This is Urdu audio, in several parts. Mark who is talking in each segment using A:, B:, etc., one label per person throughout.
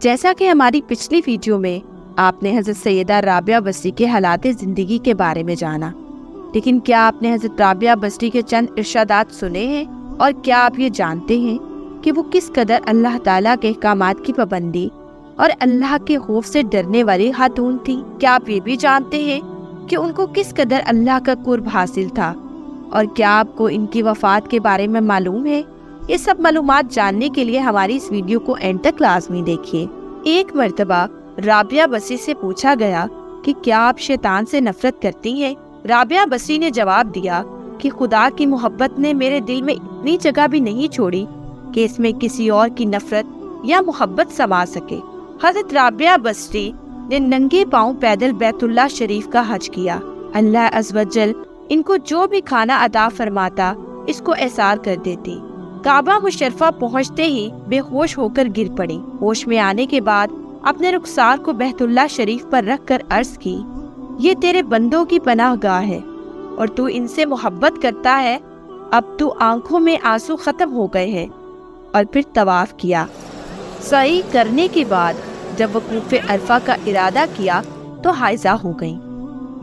A: جیسا کہ ہماری پچھلی ویڈیو میں آپ نے حضرت سیدہ رابعہ بصری کے حالات زندگی کے بارے میں جانا، لیکن کیا آپ نے حضرت رابعہ بصری کے چند ارشادات سنے ہیں؟ اور کیا آپ یہ جانتے ہیں کہ وہ کس قدر اللہ تعالیٰ کے احکامات کی پابندی اور اللہ کے خوف سے ڈرنے والی خاتون تھی؟ کیا آپ یہ بھی جانتے ہیں کہ ان کو کس قدر اللہ کا قرب حاصل تھا؟ اور کیا آپ کو ان کی وفات کے بارے میں معلوم ہے؟ یہ سب معلومات جاننے کے لیے ہماری اس ویڈیو کو اینڈ تک لازمی دیکھیے۔ ایک مرتبہ رابعہ بصری سے پوچھا گیا کہ کیا آپ شیطان سے نفرت کرتی ہیں؟ رابعہ بصری نے جواب دیا کہ خدا کی محبت نے میرے دل میں اتنی جگہ بھی نہیں چھوڑی کہ اس میں کسی اور کی نفرت یا محبت سما سکے۔ حضرت رابعہ بصری نے ننگے پاؤں پیدل بیت اللہ شریف کا حج کیا۔ اللہ عز و جل ان کو جو بھی کھانا عطا فرماتا اس کو احسار کر دیتی۔ کعبہ مشرفہ پہنچتے ہی بے ہوش ہو کر گر پڑی۔ ہوش میں آنے کے بعد اپنے رخسار کو بیت اللہ شریف پر رکھ کر عرض کی، یہ تیرے بندوں کی پناہ گاہ ہے اور تو ان سے محبت کرتا ہے، اب تو آنکھوں میں آنسو ختم ہو گئے ہیں۔ اور پھر طواف کیا۔ سعی کرنے کے بعد جب وقوف عرفہ کا ارادہ کیا تو حائضہ ہو گئیں۔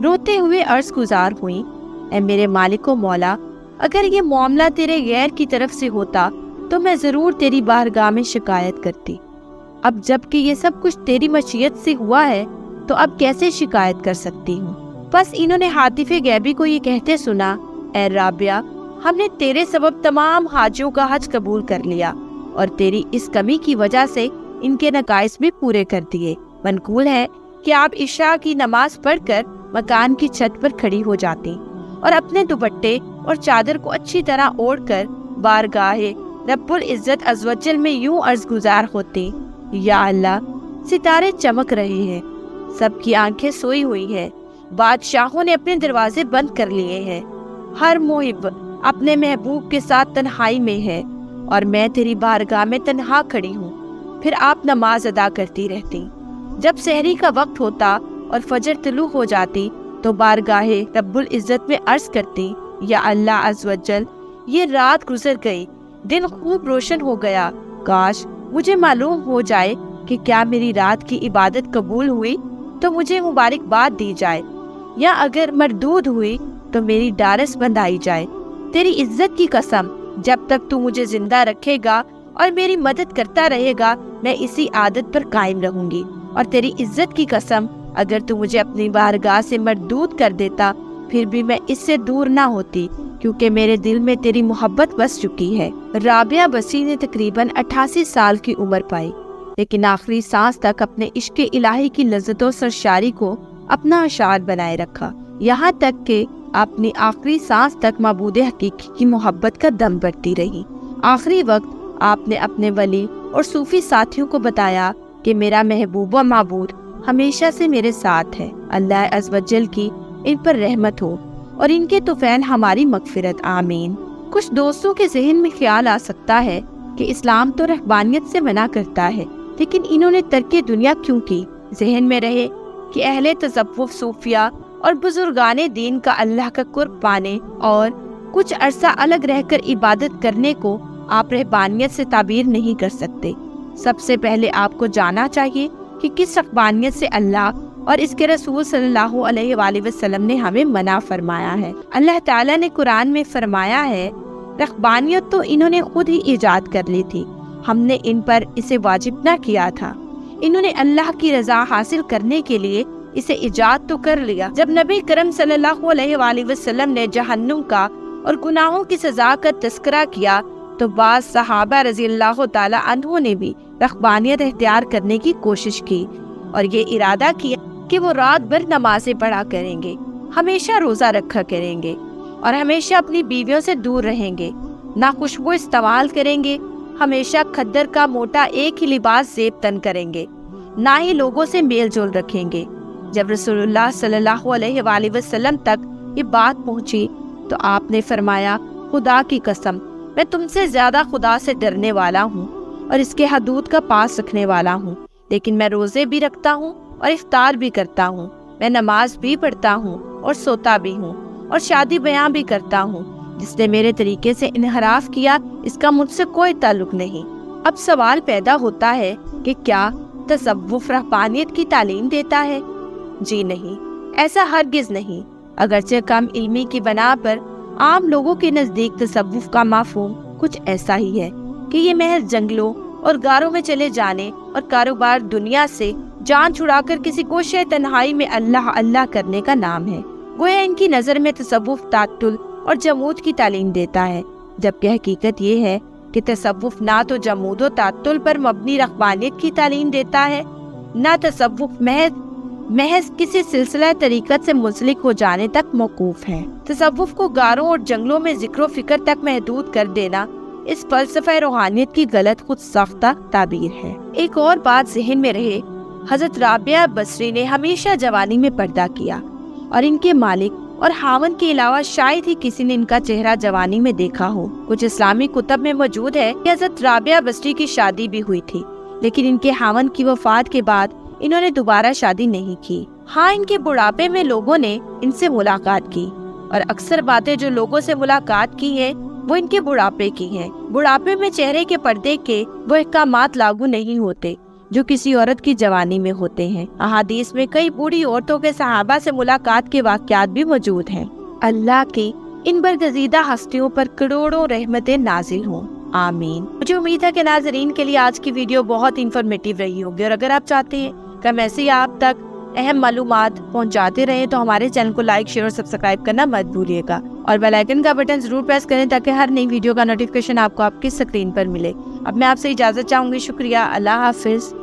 A: روتے ہوئے عرض گزار ہوئیں، اے میرے مالک و مولا، اگر یہ معاملہ تیرے غیر کی طرف سے ہوتا تو میں ضرور تیری بارگاہ میں شکایت کرتی۔ اب جب کہ یہ سب کچھ تیری مشیت سے ہوا ہے تو اب کیسے شکایت کر سکتی ہوں؟ بس انہوں نے حاطف غیبی کو یہ کہتے سنا، اے رابعہ، ہم نے تیرے سبب تمام حاجیوں کا حج قبول کر لیا اور تیری اس کمی کی وجہ سے ان کے نقائص بھی پورے کر دیے۔ منقول ہے کہ آپ عشاء کی نماز پڑھ کر مکان کی چھت پر کھڑی ہو جاتی اور اپنے دوپٹے اور چادر کو اچھی طرح اوڑھ کر بارگاہ رب العزت عز و جل میں یوں عرض گزار ہوتی، یا اللہ، ستارے چمک رہے ہیں، سب کی آنکھیں سوئی ہوئی ہیں، بادشاہوں نے اپنے دروازے بند کر لیے ہیں، ہر محب اپنے محبوب کے ساتھ تنہائی میں ہے اور میں تیری بارگاہ میں تنہا کھڑی ہوں۔ پھر آپ نماز ادا کرتی رہتی۔ جب سحری کا وقت ہوتا اور فجر طلوع ہو جاتی تو بارگاہ رب العزت میں عرض کرتی، یا اللہ عز و جل، یہ رات گزر گئی، دن خوب روشن ہو گیا، کاش مجھے معلوم ہو جائے کہ کیا میری رات کی عبادت قبول ہوئی تو مجھے مبارکباد دی جائے، یا اگر مردود ہوئی تو میری ڈارس بندھائی جائے۔ تیری عزت کی قسم، جب تک تو مجھے زندہ رکھے گا اور میری مدد کرتا رہے گا میں اسی عادت پر قائم رہوں گی، اور تیری عزت کی قسم، اگر تو مجھے اپنی بارگاہ سے مردود کر دیتا پھر بھی میں اس سے دور نہ ہوتی، کیونکہ میرے دل میں تیری محبت بس چکی ہے۔ رابعہ بصری نے تقریباً 88 سال کی عمر پائی، لیکن آخری سانس تک اپنے عشق الہی کی لذت و سرشاری کو اپنا اشعار بنائے رکھا، یہاں تک کہ اپنی آخری سانس تک معبود حقیقی کی محبت کا دم بھرتی رہی۔ آخری وقت آپ نے اپنے ولی اور صوفی ساتھیوں کو بتایا کہ میرا محبوب و معبود ہمیشہ سے میرے ساتھ ہے، اللہ عز و جل کی ان پر رحمت ہو اور ان کے طوفان ہماری مغفرت، آمین۔ کچھ دوستوں کے ذہن میں خیال آ سکتا ہے کہ اسلام تو رہبانیت سے منع کرتا ہے، لیکن انہوں نے ترک دنیا کیوں کی؟ ذہن میں رہے کہ اہل تصوف، صوفیہ اور بزرگان دین کا اللہ کا قرب پانے اور کچھ عرصہ الگ رہ کر عبادت کرنے کو آپ رہبانیت سے تعبیر نہیں کر سکتے۔ سب سے پہلے آپ کو جاننا چاہیے کہ کس رہبانیت سے اللہ اور اس کے رسول صلی اللہ علیہ وآلہ وسلم نے ہمیں منع فرمایا ہے۔ اللہ تعالیٰ نے قرآن میں فرمایا ہے، رہبانیت تو انہوں نے خود ہی ایجاد کر لی تھی، ہم نے ان پر اسے واجب نہ کیا تھا۔ انہوں نے اللہ کی رضا حاصل کرنے کے لیے اسے ایجاد تو کر لیا۔ جب نبی کرم صلی اللہ علیہ وآلہ وسلم نے جہنم کا اور گناہوں کی سزا کا تذکرہ کیا تو بعض صحابہ رضی اللہ تعالی عنہ نے بھی رہبانیت اختیار کرنے کی کوشش کی اور یہ ارادہ کیا کہ وہ رات بھر نمازیں پڑھا کریں گے، ہمیشہ روزہ رکھا کریں گے اور ہمیشہ اپنی بیویوں سے دور رہیں گے، نہ خوشبو استعمال کریں گے، ہمیشہ کھدر کا موٹا ایک ہی لباس زیب تن کریں گے، نہ ہی لوگوں سے میل جول رکھیں گے۔ جب رسول اللہ صلی اللہ علیہ وآلہ وسلم تک یہ بات پہنچی تو آپ نے فرمایا، خدا کی قسم، میں تم سے زیادہ خدا سے ڈرنے والا ہوں اور اس کے حدود کا پاس رکھنے والا ہوں، لیکن میں روزے بھی رکھتا ہوں اور افطار بھی کرتا ہوں، میں نماز بھی پڑھتا ہوں اور سوتا بھی ہوں اور شادی بیاں بھی کرتا ہوں۔ جس نے میرے طریقے سے انحراف کیا اس کا مجھ سے کوئی تعلق نہیں۔ اب سوال پیدا ہوتا ہے کہ کیا تصوف رہبانیت کی تعلیم دیتا ہے؟ جی نہیں، ایسا ہرگز نہیں۔ اگرچہ کم علمی کی بنا پر عام لوگوں کے نزدیک تصوف کا مفہوم کچھ ایسا ہی ہے کہ یہ محض جنگلوں اور غاروں میں چلے جانے اور کاروبار دنیا سے جان چھڑا کر کسی گوشے تنہائی میں اللہ اللہ کرنے کا نام ہے۔ گویا ان کی نظر میں تصوف تعطل اور جمود کی تعلیم دیتا ہے، جبکہ حقیقت یہ ہے کہ تصوف نہ تو جمود و تعطل پر مبنی رغبانیت کی تعلیم دیتا ہے، نہ تصوف محض کسی سلسلہ طریقت سے منسلک ہو جانے تک موقوف ہے۔ تصوف کو غاروں اور جنگلوں میں ذکر و فکر تک محدود کر دینا اس فلسفہ روحانیت کی غلط خود ساختہ تعبیر ہے۔ ایک اور بات ذہن میں رہے، حضرت رابعہ بصری نے ہمیشہ جوانی میں پردہ کیا، اور ان کے مالک اور خاوند کے علاوہ شاید ہی کسی نے ان کا چہرہ جوانی میں دیکھا ہو۔ کچھ اسلامی کتب میں موجود ہے کہ حضرت رابعہ بصری کی شادی بھی ہوئی تھی، لیکن ان کے خاوند کی وفات کے بعد انہوں نے دوبارہ شادی نہیں کی۔ ہاں، ان کے بڑھاپے میں لوگوں نے ان سے ملاقات کی، اور اکثر باتیں جو لوگوں سے ملاقات کی ہیں وہ ان کے بڑھاپے کی ہیں۔ بڑھاپے میں چہرے کے پردے کے وہ احکامات لاگو نہیں ہوتے جو کسی عورت کی جوانی میں ہوتے ہیں۔ احادیث میں کئی بوڑھی عورتوں کے صحابہ سے ملاقات کے واقعات بھی موجود ہیں۔ اللہ کی ان برگزیدہ ہستیوں پر کروڑوں رحمتیں نازل ہوں، آمین۔ مجھے امید ہے کہ ناظرین کے لیے آج کی ویڈیو بہت انفارمیٹو رہی ہوگی، اور اگر آپ چاہتے ہیں کہ ہم ایسے ہی آپ تک اہم معلومات پہنچاتے رہیں تو ہمارے چینل کو لائک، شیئر اور سبسکرائب کرنا مت بھولیے گا، اور بیل آئیکن کا بٹن ضرور پریس کریں تاکہ ہر نئی ویڈیو کا نوٹیفیکیشن آپ کو آپ کی اسکرین پر ملے۔ اب میں آپ سے اجازت چاہوں گی، شکریہ، اللہ حافظ۔